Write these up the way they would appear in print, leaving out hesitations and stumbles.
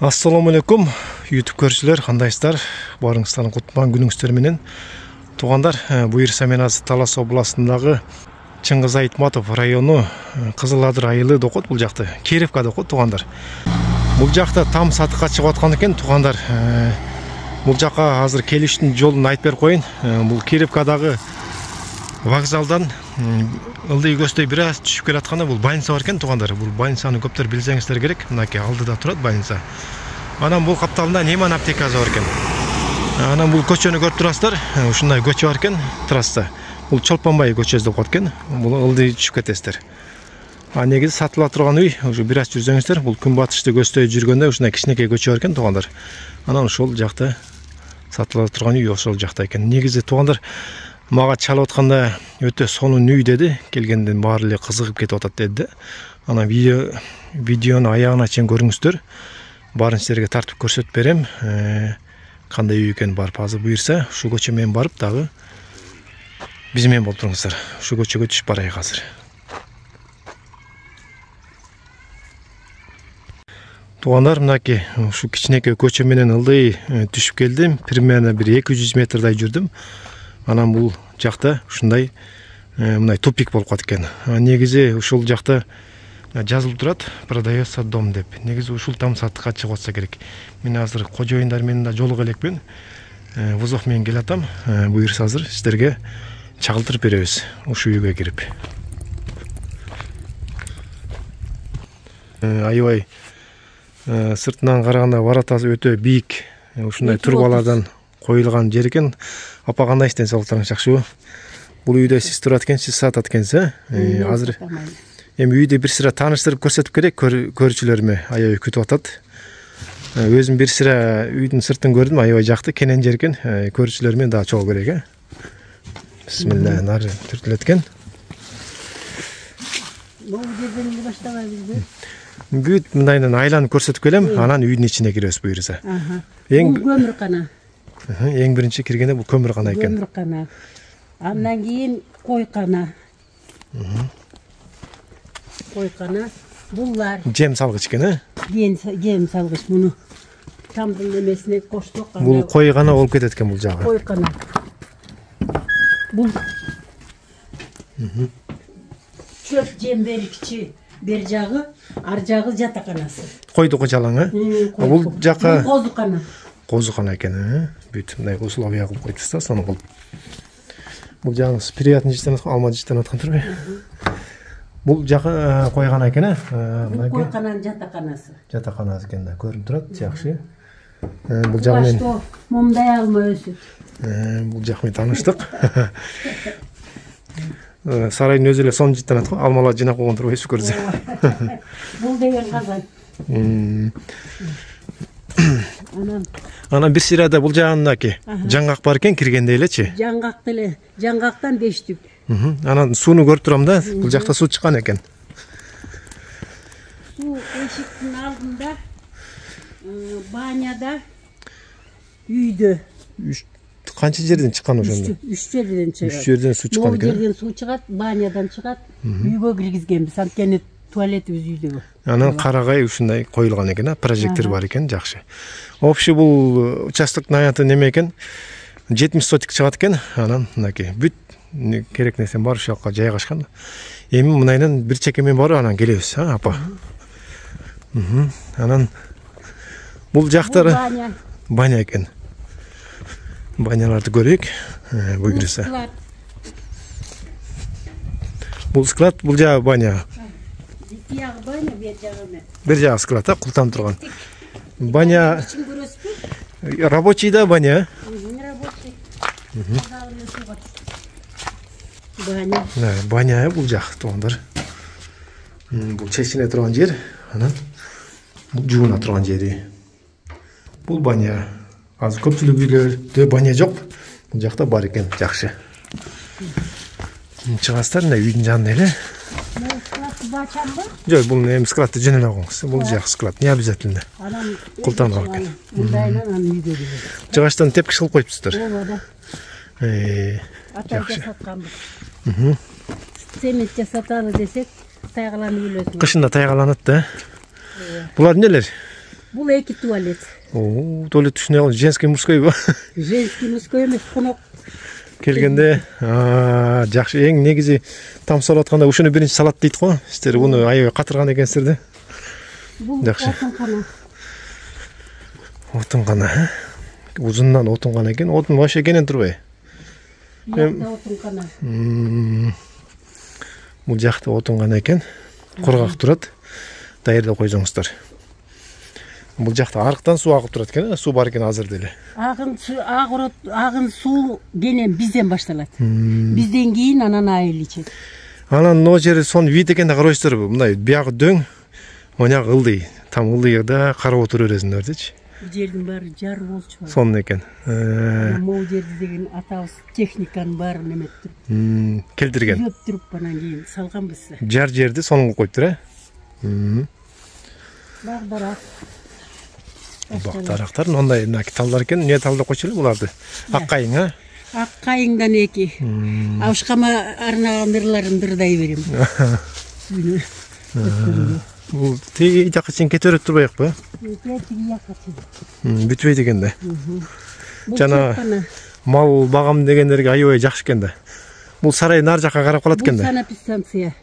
Assalamu alaikum YouTube көрүүчүлөр, кандайсыздар? Барыңыздар куттуган күнүңүздөр менен. Туугандар, буюрса мен азыр Талас областындагы Чыңгыз Айтматов району Кызыл Адыр айылы докот бул жакты. Керевка докот туугандар. Бул жакта там сатыкка чыгып аткан экен туугандар. Бул жака азыр келиштин жолун айтып берип коеюн. Бул Керевкадагы вокзалдан ылдый көздөй бир аз түшүп келатканда бул больница бар экен туугандар. Бул больницаны көптөр билсеңиздер керек. Мынакей алдыда турат больница. Анан бул капталында Неман аптекасы бар экен. Анан бул көчөнү көрүп турасыздар. Ушундай көчө бар экен, трасса. Бул Чолпонбай көчөсү деп коет экен. Бул ылдый түшүп кетесиздер. Негизи сатыла турган үй, уже бир аз жүрсөңүздөр, бул күн батышты көздөй жүргөндө ушундай кичинекей көчө бар экен туугандар. Анан ошол жакта сатыла турган үй ошол жакта экен. Негизи туугандар мага чалып атканда өтө сонун үй деди. Келгенден баары эле кызыгып кетип атат деди. Анан видеону аягына чейин көрүңүздөр. Барын силерге тартып көрсөтүп берем. Кандай үй экен барып азыр буйрса, ушу көчө менен барып дагы биз менен болуп туруңуздар. Ушу көчөгө түшүп барайык азыр. Туугандар, мынакей ушу кичинекей көчө менен ылдый түшүп келдим. Примерно бир 200 метрдай жүрдүм. Анан бул жакта ушундай мындай тупик болуп калат экен. Негизи ушул жакта жазылып турат, продается дом деп. Негизи ушул там сатыкка чыгып атса керек. Мен азыр кожоюндар менен да жолуга элекмин. Вызов менен келатам. Буйрса азыр сиздерге чагылтырып беребиз ушу үйгө кирип. Аябай сыртынан караганда воротасы өтө бийик. Ушундай турбалардан коюлган жер экен. Апа кандай иштен салыптарыңыз жакшыбы? Бул үйдө сиз турат экенсиз, сатат экенсиз, азыр эми үйдү бир сыра тааныштырып көрсөтүп керек көрүүчүлөрүмө. Аябай күтүп атат. Өзүм бир сыра үйдүн сыртын көрдүм, аябай жакты, кенен жер экен. Көрүүчүлөр менен дагы чогуу керек, Бисмилла, нары түртүлөт экен. Могу жерден эле баштабайбызбы? Бүт мындайдан айланып көрсөтүп келем, анан үйдүн ичине киребиз буйрса. Бул көмүркана. Эң биринчи киргенде бул көмүркана экен. Көмүркана. Андан кийин койкана. Койкана. Буллар. Жем салгыч экен, Жем салгыч муну. Тамдын немесине коштук. Бул койгана болуп кетет экен бул жагы. Койкана. Бул чөп жем берикчи. Бер жагы, ар жагы жатаканасы. Койду кожалаң, Бул жака козукана. Козукана экен, Бүт мындай условия кылып койдуз да, сону кылып. Бул жагыңыз приятный жиштен аткан, алма жиштен аткан турбу? Бул жакы койгана экен, Бул койкананын жатаканасы. Жатаканасы экен да, көрүнүп турат, жакшы. Бул жак менен момдай алма өсөт. Бул жак менен тааныштык. Сарайдын өзү эле сонун життен аткан, алмалар жыйнап койгон турбу, эсип көрсө. Бул деген казан. Анан бир сырада бул жагындаки жаңгак бар экен киргенде элечи. Жаңгак деле, жаңгактан 5 түп. Анан сууну көрүп турам да, бул жакта суу чыккан экен. Суу эшиктин алдында, баняда, үйдө. Канча жерден чыккан ошондо? 3 жерден чыгат. 3 жерден суу чыккан экен. Могу жерден суу чыгат, банядан чыгат, үйгө киргизгенбиз. Анткени туалетибиз үйдө. Анан карагай ушундай коюлган экен, прожектор бар экен, жакшы. Общий бул участоктун аяты неме экен? 70 сотик чыгат экен. Анан мынакей бүт керек нерсе бар ушул жакка жайгашкан. Эми мындайдан бир чекемен барып анан келебиз, апа. Анан бул жактары баня экен. Баняларды көрөйүк. Буйрса. Бул склад, бул жагы баня. Тиягы баня, бер жагы эме. Бир жагы склад, култанып турган. Баня рабочий да баня. Рабочий. Баня. Баня бул жак, туугандар. Бул чечине турган жер, анан бул жууна турган жери. Бул баня. Азыр көпчүлүк үйлөрдө баня жок. Бул жакта бар экен, жакшы. Чыгасыздар, мына үйдүн жанында эле. Жок, бул эми складты жөн эле коюңуз. Бул жак склад, не обязательно. Анан Култанып алып. Мындайынан анан үйгө кирет. Жыгачтан тепкич кылып коюпсуздар. Ооба. Жакшы. Жасатканбыз. Цемент жасаталы десек, тайгаланып өлөсүң. Кышында тайгаланат да. Булар эмнелер? Бул эки туалет. О, туалет түшүнө алам. Женский, мужской ба? Женский, мужской эмес, конок. Келгенде, жакшы. Эң негизи там салып атканда ушуну биринчи салат дейт го. Сиздер буну аябай катырган экенсиздер да. Бул Жакшы. отункана. Отунгана. Узундан отунгана экен. Отун вообще кенен турбай. Бул отункана. Бул жакта отунгана экен. Кургак турат. Даярдап койсоңуздар. Бул жакта арыктан суу агып турат экен, суу бар экен азыр деле. Агын суу кенен бизден башталат. Бизден кийин анан айыл ичет. Анан но жери сон вид экенде карабайсыздарбы? Мындай биягы дөң, монак ылдый. Там ылдыйда карап отура бересиңер дечи. Жердин баары жар болчу. Сон экен. Могу жерди деген атабыз техниканын баарын эметтирип. Келтирген. Өптүрүп анан кийин салганбыз. Жар жерди сонун коюптур, Багдарак. Бактарактар мындай талдар экен. Эмне тал деп койчу эле буларды? Ак кайың, а? Ак кайыңдан эки. Абышкама арнаган ырларын дырдай берем. Бул тиги жакка чейин кете берет турбайыкпы? Тиги жакка чейин. Бүтпөйт экен да. Жана мал багам дегендерге аябай жакшы экен да. Бул сарай нар жакка карап калат экен да. Бул санэпидстанция.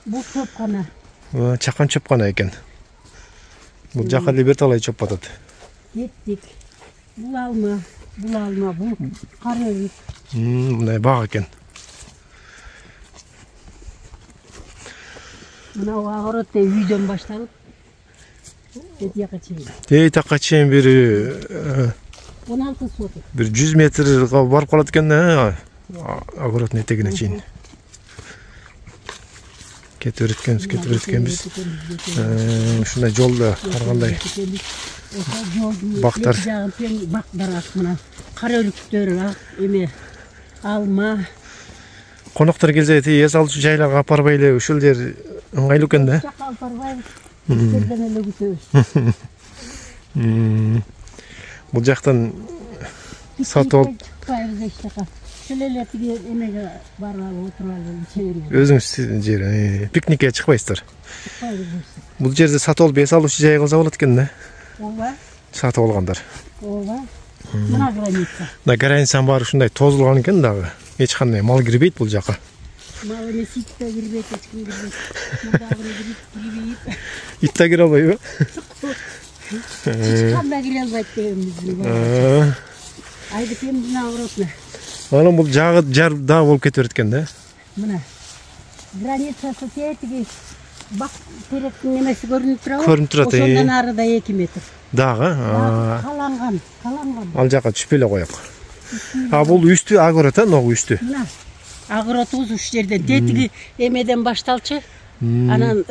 Бул чопкана. Чакан чопкана экен. Бул жака эле бир талай чоп атат. Кеттик. Бул алма, бул карабик. Мындай баг экен. Мына агоротте үйдөн башталып, жака чейин. Жака чейин бир 16 соток. Бир 100 метрге барып калат экен да. Огороддун этегине чейин. Кетип өткөнбүз. Ушундай жолдо карагандай бактар. Бактар мына карөлүктөр, эме алма. Коноктор келсе эс алчу жайларга апарбай эле ушул жер ыңгайлуу экен да. Жакка апарбайбыз. Жерден эле күтөбүз. Бул жактан сатып алып чыкпайбыз эч жака. Ушул эле тиги эмеге барып отуралып чейин. Өзүңүз жер пикникке чыкпайсыздар. Чыкпайбыз. Бул жерде сатып алып эс алуучу жай кылса болот экен да. Ооба. Сатып алгандар. Ооба. Мына граница. Да границанын баары ушундай тозулган экен дагы. Эч кандай мал кирбейт бул жака. Мал эмес ит да кирбейт, эч ким кирбейт. Мындагы кирбейт. Ит да кире албайбы? Эч кандай кире албайт дегенбиз. Айдыкемдин агыросуна. Анан бул жагы жар да болуп кетип берет экен да. Мына границасы тетиги бак теректин немеси көрүнүп турабы? Көрүнүп турат. Ошондон арыда 2 метр. Дагы? Каланган. Ал жака түшпөй эле коёк. Бул үстү агорот, ногу үстү. Мына агоротубуз уш жерден тетиги эмеден башталчы. Анан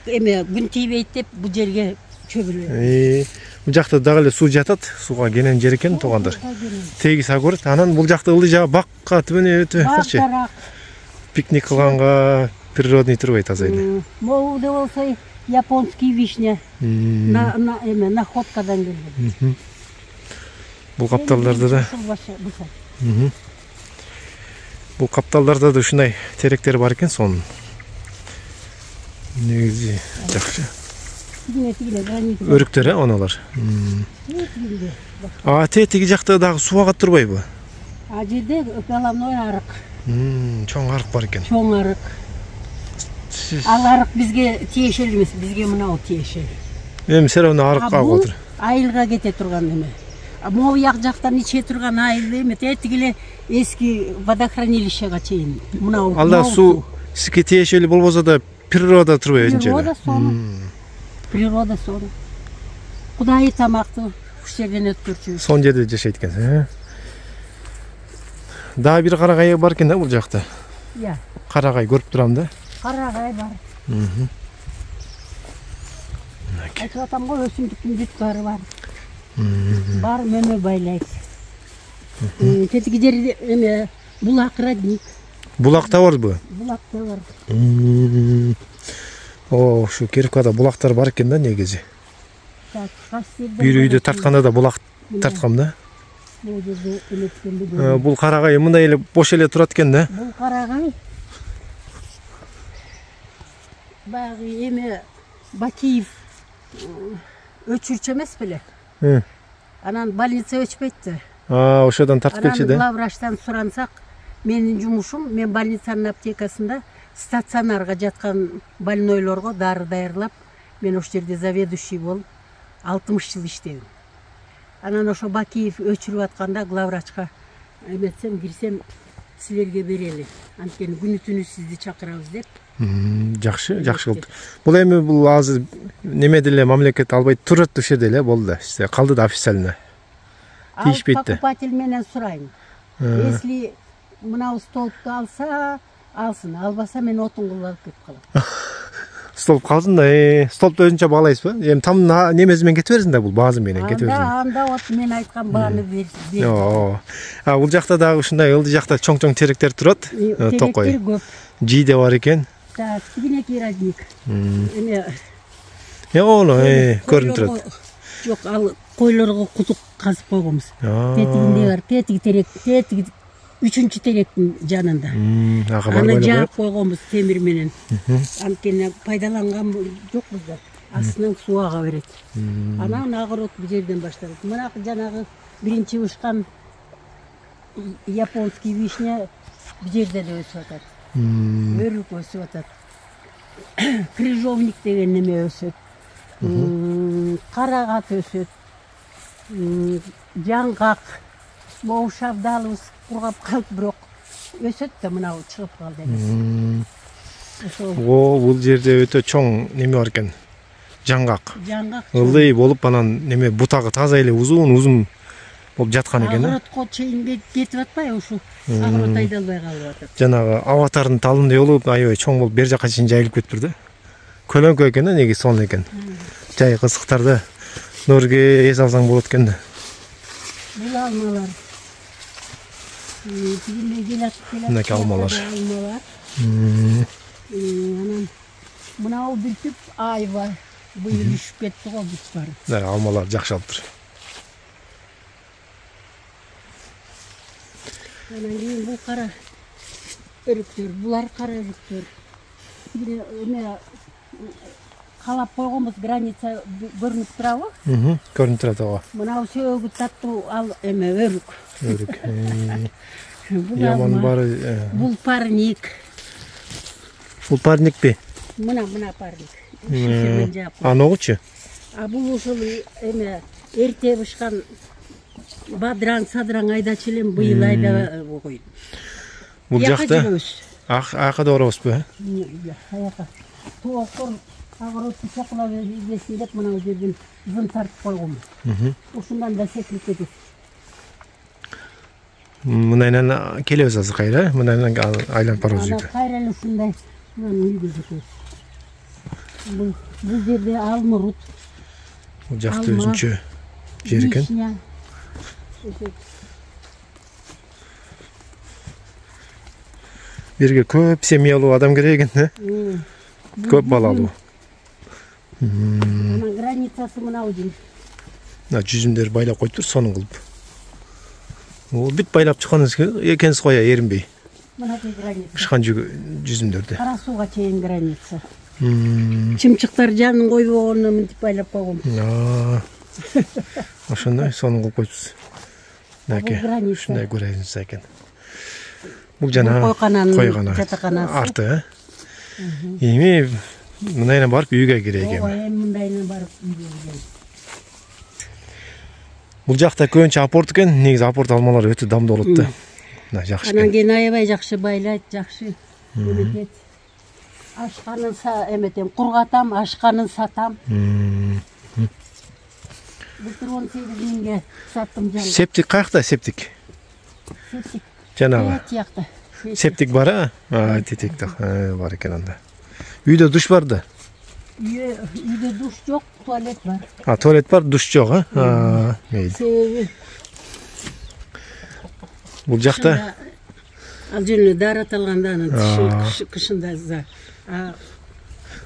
эме күн тийбейт деп бул жерге чөбүлөт. Бул жакта дагы эле суу жатат. Сууга кенен жер экен туугандар. Тегиз агорот. Анан бул жакта ылдый жагы бакка түбөнү өтөчү. Пикник кылганга природный турбай таза эле. Могу да болсо японский вишня. Находкадан келген. Бул капталдарда да. Бул капталдарда да ушундай теректер бар экен сонун. Негизи жакшы. Өрүктөр, аналар. Тетиги жакта дагы суу агат турбайбы? Жерде головной арык. Чоң арык бар экен. Чоң арык. Ал арык бизге тиешелүү эмес, бизге мынау тиешелүү. Эми все равно арыкка агып отур. Айылга кете турган эме. Могу як жактан иче турган айыл эме, тетиги эле эски водохранилищега чейин. Мынау. Алда суу сизге тиешелүү болбосо да природа турбай өзүнчө. Природа сону. Природа сону. Кудайы тамакты уш жерден өткөрчү. Сон жерде жашайт экенсиң, Дагы бир карагай бар экен да бул жакта. Иә. Карагай көрүп турам да. Карагай бар. Айтып атам го өсүмдүктүн бүт баары бар. Бар мөмө байлайт. Тетиги жерде эме булак родник. Булакта барбы? Булакта бар. Ушу Кировкада булактар бар экен да негизи. Бир үйдө тартканда да булак тарткам да. Бул карагай мындай эле бош эле турат экен да. Бул карагай баягы эме Бакиев өчүрчү эмес беле. Hı. Анан больница өчпөйт. Ошодан тартып келчи да. Главврачтан сурансак, менин жумушум, мен больницанын аптекасында стационарга жаткан больнойлорго дары даярлап, мен ошол жерде заведующий болуп 60 жыл иштедим. Анан ошо Бакиев өчүрүп атканда главврачка эметсем, кирсем, силерге берели. Анткени күнү түнү сизди чакырабыз деп. Жакшы кылды. Бул эми бул азыр неме деле мамлекет албайт турат ушул жерде эле болду. Иште калды да официально. Тийишпейт да. Покупатель менен сурайм. Если мынау столбду алса, алсын. Албаса мен отун кылып алып кетип калам. Столб калсын да, столбду өзүнчө баалайсызбы? Эми там немеси менен кете берсин да, бул баазы менен кете берсин. Анда вот мен айткан бааны берди. Бул жакта дагы ушундай ылдый жакта чоң-чоң теректер турат. Токой. Теректер көп. Жийде бар экен. Так, кичинекей родник. Эме көрүнүп турат. Жок, ал койлорго кудук казып койгонбуз. Тетигинде бар, тетиги терек, тетиги 3-чү теректин жанында. Аны жаап койгонбуз темир менен. Анткени пайдаланган жокпуз да. Астынан суу ага берет. Анан огород бу жерден башталат. Мына жанагы биринчи ушкан японский вишня бу жерде эле өсүп атат. Өрүк өсүп атат. Крыжовник деген неме өсөт. Карагат өсөт. Жаңгак. Могу шабдалыбыз кургап калып, бирок өсөт да мына чыгып калды эмес. Бул жерде өтө чоң неме бар экен. Жаңгак. Ылдый болуп анан неме бутагы таза эле uzun болуп жаткан экен. Огородко чейин кетип атпайбы ушу? Огород айдалбай калып атат. Жанагы аватардын талындай болуп, аябай чоң болуп бер жака чейин жайылып кетиптир да. Көлөңкө экен да, неге сонун экен. Жай кызыктарды нөргө эс алсаң болот экен да. Бул алмалар. Мынакей алмалар. Анан мынау бүтүп айва быйыл үшүп кетти го бутпары. Да, алмалар жакшы алыптыр. Анан кийин бул кара өрүктөр, булар кара өрүктөр. Эме калап койгонбуз, граница көрүнүп турабы? Көрүнүп турат ага. Мынау сөөгү таттуу ал эме өрүк. Өрүк. Яман бары. Бул парник. Бул парникпи? Мына парник. Аногучу? Бул ушул эме эрте бышкан бадраң садраң айдачы элем, быйыл айда койду. Бул жакта акы да барабызбы? Аяка. Тоокор огородду чакылап избесин деп мына жерден зын тартып койгонбуз. Ушундан да секирип кетет. Мынайынан келебиз азыр кайра, мынайынан айланып барабыз үйгө. Кайра эле ушундай үйгө жетебиз. Бул жерде алмурут. Бул жакта өзүнчө жер экен. Бирге көп семьялуу адам керек экен да. Көп балалуу. Анан границасы мынау жер. Жүзүмдөрү байлап коюптур, сонун кылып. Бүт байлап чыкканыңыз экенсиз коя эринбей. Мынакей граница. Бышкан жүзүмдөрдү. Кара сууга чейин граница. Чымчыктар жанын койбогонун мынтип байлап койгон. Ошондой сонун кылып коюпсуз. Мынакей ушундай көрөсүңүз экен. Бул жана койгана арты. Эми мындайынан барып үйгө кирейик эми. Эми мындайынан барып үйгө кирейик. Бул жакта көбүнчө апорт экен, негизи апорт алмалар өтө дамдуу болот да. Мына жакшы. Анан кийин аябай жакшы байлайт, жакшы эметет. Ашканын эметем, кургатам, ашканын сатам. Былтыр 18 миңге саттым жана. Септик каякта, септик? Септик. Жанагы. Тиякта. Септик бар, тетик да бар экен анда. Үйдө душ бар да? Үйдө душ жок, туалет бар. Туалет бар, душ жок, мейли. Бул жакта ал жөнү дары аталганда анын кышында за.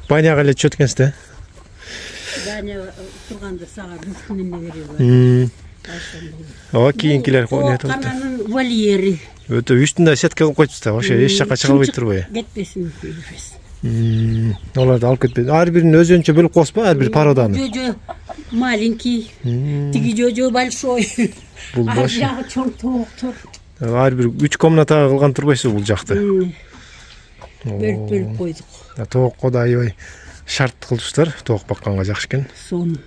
Баняга эле түшөт экенсиз да? Баня турганда сага душун эмне берип Ооба, кийинкилер не айтып атты? Кананын вольери. Өтө үстүндө сетка кылып коюпсуз да, ошо эч жака чыга албай турбайбы? Кетпесин. Оларды алып кетпейді. Ар бирин өзүнчө бөлүп коесуз ба, ар бир пароданы? Жо маленький, тиги жо большой. Бул Ар баш. жагы чоң тооктор. Ар бир 3 комнатага кылган турбайсызбы бул жакты? Бөлүп койдук. Тоокко да аябай шарт кылышыптар, тоок бакканга жакшы экен. Сон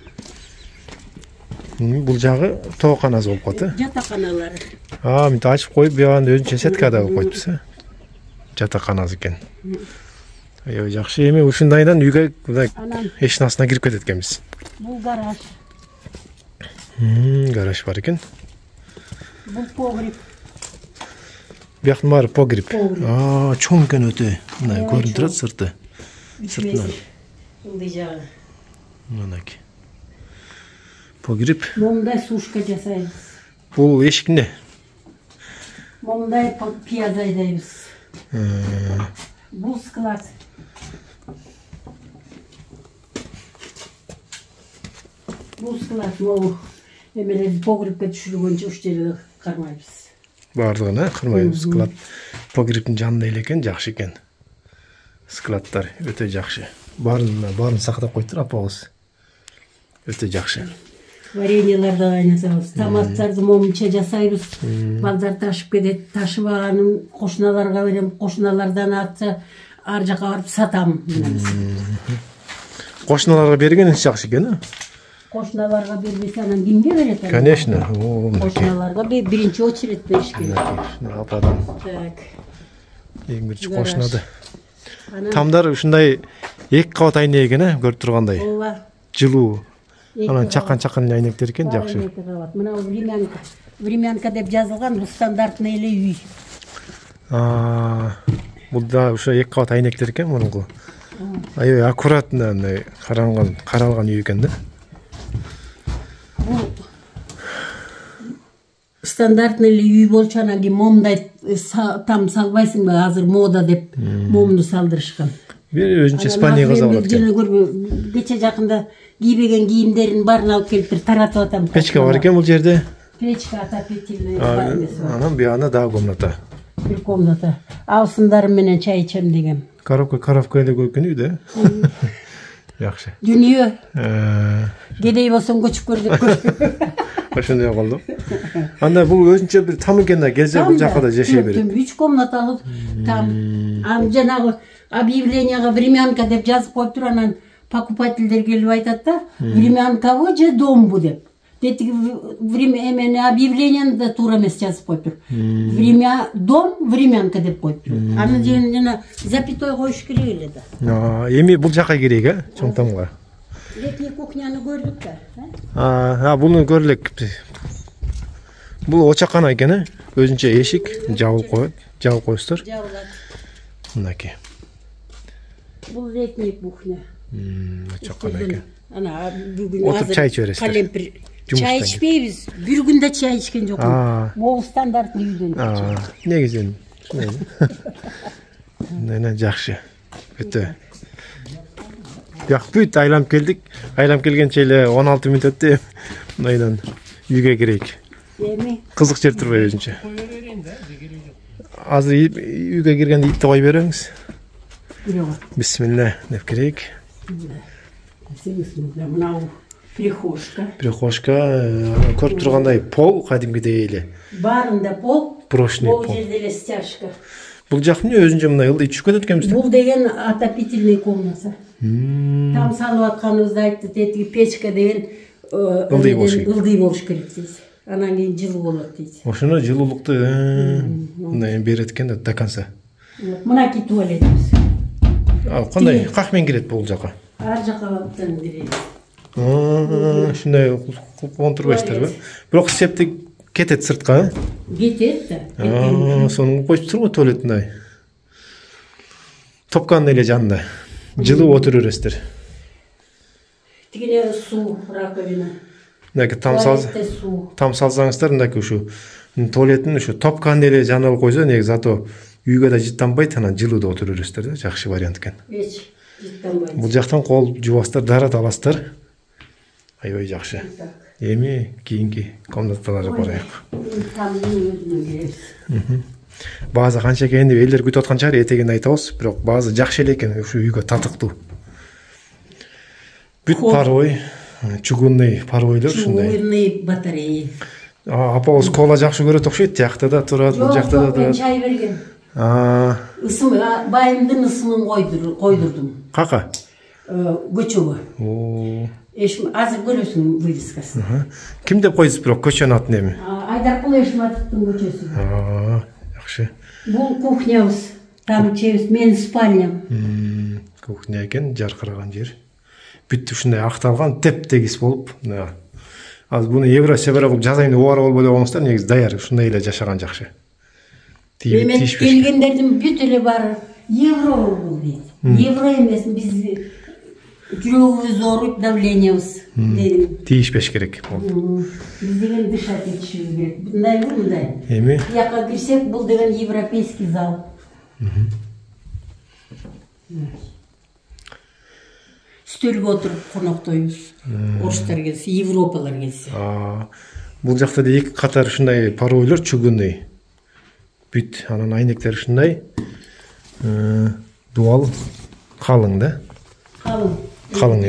Бул жагы тоокканасы болуп калат, жатаканалары. Мынтип ачып коюп, бuyагында өзүнчө сетка да кылып коюпсуз, жатаканасы экен. Аябай жакшы. Эми ушундайдан үйгө Анан эшинасына кирип кетет экенбиз. бул гараж, Гараж бар экен. бул погреб. Бияктын баары погреб. Погреб. Чоң экен өтө. Мына Аябай көрүнүп чоң. турат сырты. Сыртынан. Ылдый жагы. Мынакей. Погреб. Момундай сушка жасайбыз. Бул эшик эмне? Момундай пияз айдайбыз. Бул склад. Бул склад, могу эмелерди погребке түшүргөнчө уш жерге кармайбыз. Бардыгын, кырмайбыз. Склад погребтин жанында эле экен, жакшы экен. Складдар өтө жакшы. Баарын сактап койдур апабыз. Өтө жакшы. Вареньелерди кайнатабыз, томаттарды момунча жасайбыз. Балдар ташып кетет, ташыбаганын кошуналарга берем, кошуналардан атса ар жака барып сатам. Кошуналарга бергениниз жакшы экен, Кошуналарга бербесе анан кимге берет? Конечно. Кошуналарга биринчи очередь бериш керек. Ападан Так. эң биринчи кошунады. Тамдар ушундай 2 кабат айнек экен, көрүп тургандай. Ооба. Жылуу. Анан чакан айнектер экен, жакшы. Мына времянка. Времянка деп жазылган, бул стандартный эле үй. Бул да ошо 2 кабат айнектер экен, мурунку. Аябай аккуратно каралган үй экен да. Бул стандартный эле үй болчу, анан кийин момундай там салбайсыңбы, азыр мода деп момду салдырышкан. Бир өзүнчө спальня казалат экен. Жана көрбө, кече жакында кийбеген кийимдерин баарын алып келип таратып атам. Печка бар экен бул жерде. Печка отопительный бар эмес. Анан бuyагында дагы комната. Бир комната. Абысындарым менен чай ичем деген. Коровка эле көргөн үй да. Жакшы. Дүнүйө. Кедей болсоң көчүп көр деп көр. Ошондой калды. Анда бул өзүнчө бир там экен да, келсе бул жакка да жашай берет. 3 комнаталык там. Жанагы объявленияга времянка деп жазып коюптур, анан покупательдер келип айтат да, времянкабы же домбу деп. Детиги время объявленияны да туура эмес жазып коюптур. Дом, времянка деп коюптур. Аны жана запятой коюш керек эле да. Эми бул жакка кирейик, чоң тамга. Летний кухняны көрдүк да. Буну көрөлүк. Бул очаккана экен, өзүнчө эшик, жабып коесуздар. Жабылат. Мынакей. Бул летний кухня. Очаккана экен. Ана бүгүн Отуруп чай ичип бересиздер. Калемпир. Чай ичпейбиз. Бир күндө чай ичкен жокмун. Могу стандартный үйдөн. Негизи. Нена жакшы. Өтө. Бүт айланып келдик. Айланып келгенче эле 16 мүнөт өттү. Мынайдан үйгө кирейик. Эми Кызык жер турбай өзүнчө. Азыр үйгө киргенде итти кой бериңиз. Бисмилла деп кирейик. Мына прихожка. Прихожка, көрүп тургандай пол кадимкидей эле. Баарында пол. Прошный пол. Бул жерде эле стяжка. Бул жак эмне өзүнчө мындай ылдый түшүп кетет экенбиз. Бул деген отопительный комната. Там салып атканыбызды айтты, тетиги печка деген ылдый болуш керек дейт. Анан кийин жылуу болот дейт. Ошону жылуулукту мындай берет экен да до конца. Мынакей туалетибиз. Кандай как менен кирет бул жака? Ар жака кирет. Ушундай контурбайсыздарбы? Бирок септик кетет сыртка. Кетет да. Сону коюп турбу туалетинде. Топкан эле жанында. Жылуу отуруп бересиздер. Тигине суу, раковина. Мынакей там салсаңыздар, мынакей ушу туалеттин ушу топкан эле жанына алып койсо, негизи зато үйгө да жыттанбайт, анан жылууда отуруп бересиздер да, жакшы вариант экен. Эч жыттанбайт. Бул жактан кол жуасыздар, дарат аласыздар. Аябай жакшы. Эми кийинки комнаталарга барайык. Баазы канча экенин деп элдер күтүп аткан чыгар, этегин айтабыз, бирок баазы жакшы эле экен, ушу үйгө татыктуу. Бүт паровой, чугунный паровойлор ушундай. Чугунный батарея. Апабыз кола жакшы көрөт окшойт, жакта да турат, бул жакта да турат. Мен чай берген. Ысым, байымдын ысымын койдурдум. Кака? Көчөгө. Азыр көрөсүң вывескасын. Ким деп койдуңуз бирок көчөнүн атын эми? Айдаркул Эшматовдун көчөсү. Жакшы. Бул кухнябыз, там чебиз, менин спальням. Кухня экен, жаркыраган жер. Бүт ушундай акталган, теп-тегиз болуп. Азыр буну евро-севро кылып жазайын деп убара болбой койгоңуздар, негизи даяр, ушундай эле жашаган жакшы. Эми келгендердин бүт эле баары евро бул дейт. Евро эмес, биз жүрөгүбүз ооруйт, давлениябыз дедим. Тийишпеш керек. Биз деген дышать этишибиз керек. Мындай мындай. Эми Бияка кирсек, бул деген европейский зал. Стөлгө отуруп коноктойбуз. Орустар келсе, европалар келсе. Бул жакта да эки катар ушундай паровойлор чугунный. Бүт анан айнектер ушундай. Дуал калың да. Калың,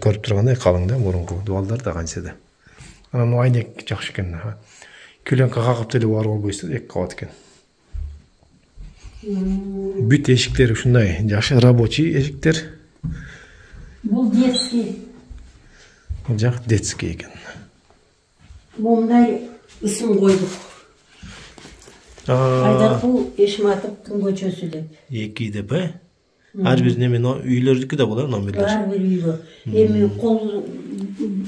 көрүп тургандай калың да, мурунку дуалдар да канча да. Анан айнек жакшы экен. Күлөнкө какып деле бар болбойсуз, эки кабат экен. Бүт эшиктер ушундай, жакшы рабочий эшиктер. Бул детский. Бул жак детский экен. Момундай ысым койдук. Айдаркул Эшматовдун көчөсү деп. 2 деп, ар бир немен үйлөрдүкү да болор, номерлер. Ар бир үйгө. Эми кол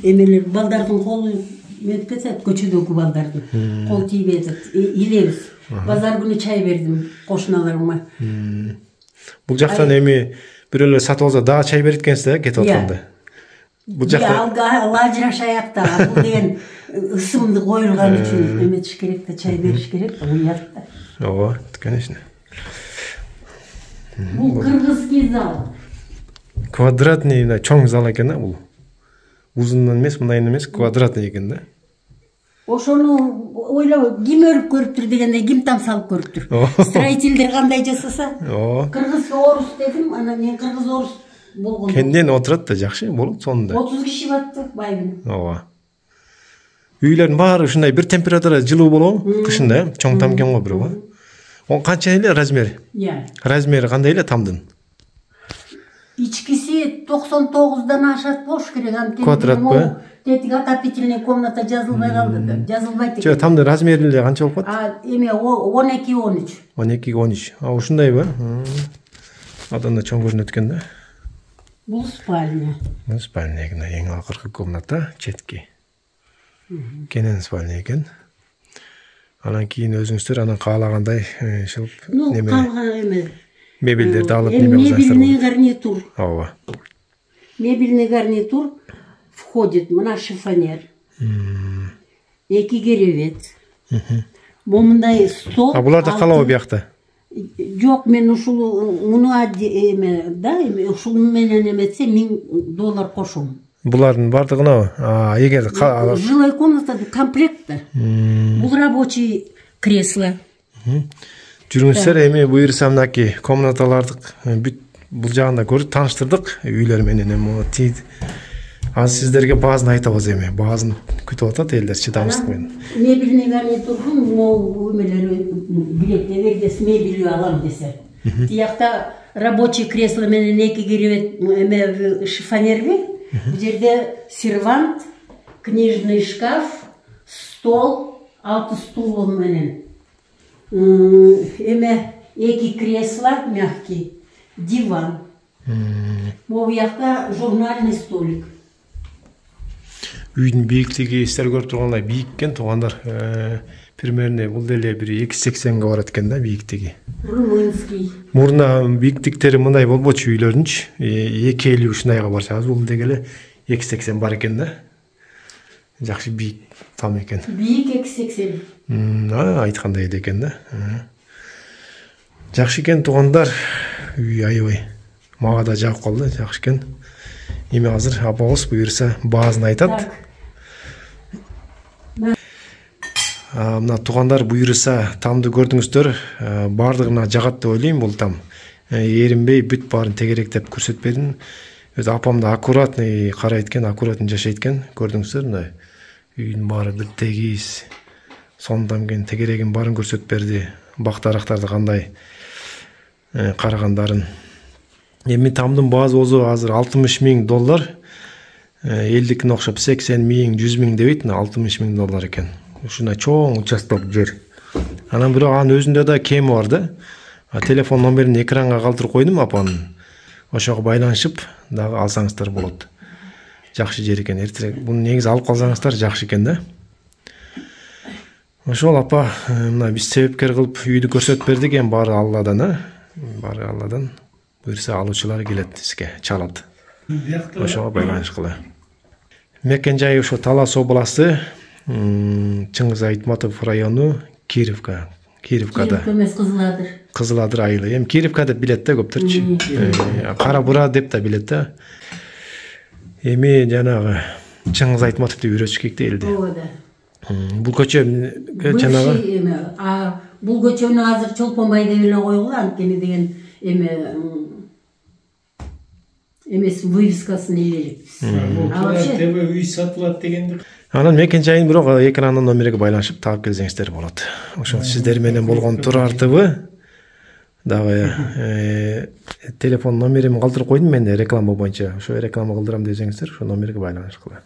эмелер, балдардын колу метип кетет, көчөдөгү балдардын. Кол тийбейт, илебиз. Базар күнү чай бердим кошуналарыма. Бул жактан эми бирөөлөр сатып алса дагы чай берет экенсиз да, кетип атканда. Бул жакта лажыраш аякта, бул деген ысымды коюлган үчүн эметиш керек да, чай бериш керек, уятта. Ооба, конечно. Бул кыргызский зал. Квадратный, чоң зал экен да бул. Узундан эмес, мындайын эмес, квадратный экен да. Ошону ойлоо, ким өрүп көрүптүр дегенде ким там салып көрүптүр. Строительдер кандай жасаса? Кыргыз орус дедим, анан мен кыргыз орус болгон. Кенден отурат да жакшы болот сонда. 30 киши баттык байгын. Ооба. Үйлөрдүн баары ушундай бир температура жылуу болобу? Кышында, чоң там экен го бирок. Он канча эле размери? Размери кандай эле тамдын? Ичкиси 99дан ашат болуш керек. Квадратпы? Тетик отопительный комната жазылбай калды да. Жазылбайт экен. Тамдын размери эле канча болуп калат? Эме 12-13. 12-13. Ушундайбы? Адан да чоң көрүнөт экен да. Бул спальня. Бул спальня экен, эң акыркы комната, четки. Кенен спальня экен. Анан кийин өзүңүздөр анан каалагандай шылып неме. Калган эме. Мебелдерди алып неме кылсаңыздар. Мебельный гарнитур. Ооба. Мебельный гарнитур входит мына шифонер. 2 керебет. Момундай стол. Буларда калабы биякта? Жок, мен ушул муну эме да, ушул менен эметсе $1000 кошум. Булардын бардыгына, эгер жилой комната комплект да. Бул рабочий кресло. Жүрүңүздөр, эми буюрса мынакей комнаталарды бүт бул жагында көрүп тааныштырдык үйлөр менен. Эми азыр сиздерге баазын айтабыз, эми баазын күтүп атат элдер чыдамсыздык менен. Мебельный гарнитурдун могу эмелери билет, эгерде мебелью алам десе. Тиякта рабочий кресло менен 2 керебет эме шифонерби. Бу жерде сервант, книжный шкаф, стол, 6 стул менен. Эме 2 кресло мягкий, диван. Могу якта журнальный столик. Үйдүн бийиктиги сиздер көрүп тургандай бийик экен, туугандар. Примерно бул деле бир 280 барат экен да бийиктиги. Румынский. Мурна бийиктиктери мындай болбочу үйлөрүнчү. 250 ушундайга барса, азыр бул дегеле 280 бар экен да. Жакшы бийик там экен. Бийик 280. Айткандай эле экен да. Жакшы экен туугандар. Үй аябай. Мага да жагып калды, жакшы экен. Эми азыр апабыз буюрса баазын айтат. мына туугандар буюрса тамды көрдүңүздөр, баардыгына жагат деп ойлойм бул там. Эринбей бүт баарын тегеректеп көрсөтпедим. Өз апам да аккуратный карайт экен, аккуратный жашайт экен. Көрдүңүздөр, мына үйдүн баары бир тегиз, сондам кен тегерегин баарын көрсөтүп берди. Бактарактарды кандай карагандарын. Эми тамдын баасы болсо азыр $60,000. Элдикине окшоп 80,000, 100,000 дебейт, $60,000 экен. Ушундай чоң участок жер. Анан бирок анын өзүндө да кеми бар да. Телефон номерин экранга калтырып койдум апанын. Ошого байланышып дагы алсаңыздар болот. Жакшы жер экен. Эртерээк буну негизи алып калсаңыздар жакшы экен да. Ошол апа, мына биз себепкер кылып үйдү көрсөтүп бердик, эми баары Алладан, баары Алладан. Буюрса алуучулар келет бизге, чалат. Ошого байланышкыла. Мекен жайы ошо Талас областы, Чыңгыз Айтматов району, Кировка. Кировкада. Кировка эмес, Кызыладыр. Кызыладыр айылы. Эми Кировка деп билет да көптөрчү. Кара бура деп да билет да. Эми жанагы Чыңгыз Айтматов деп үйрөтүш керек да элди. Ооба да. Бул көчө жанагы бул көчөнү азыр Чолпонбай деп эле койгула, анткени деген эмес вывескасын элелик. А вообще үй сатылат дегенди. Анан мекен жайын бирок экранын номериге байланышып таап келсеңиздер болот. Ошол сиздер менен болгон Турар ТВ дагы телефон номеримди калтырып койдум мен реклама боюнча. Ошо реклама кылдырам десеңиздер, ошо номерге байланышкыла.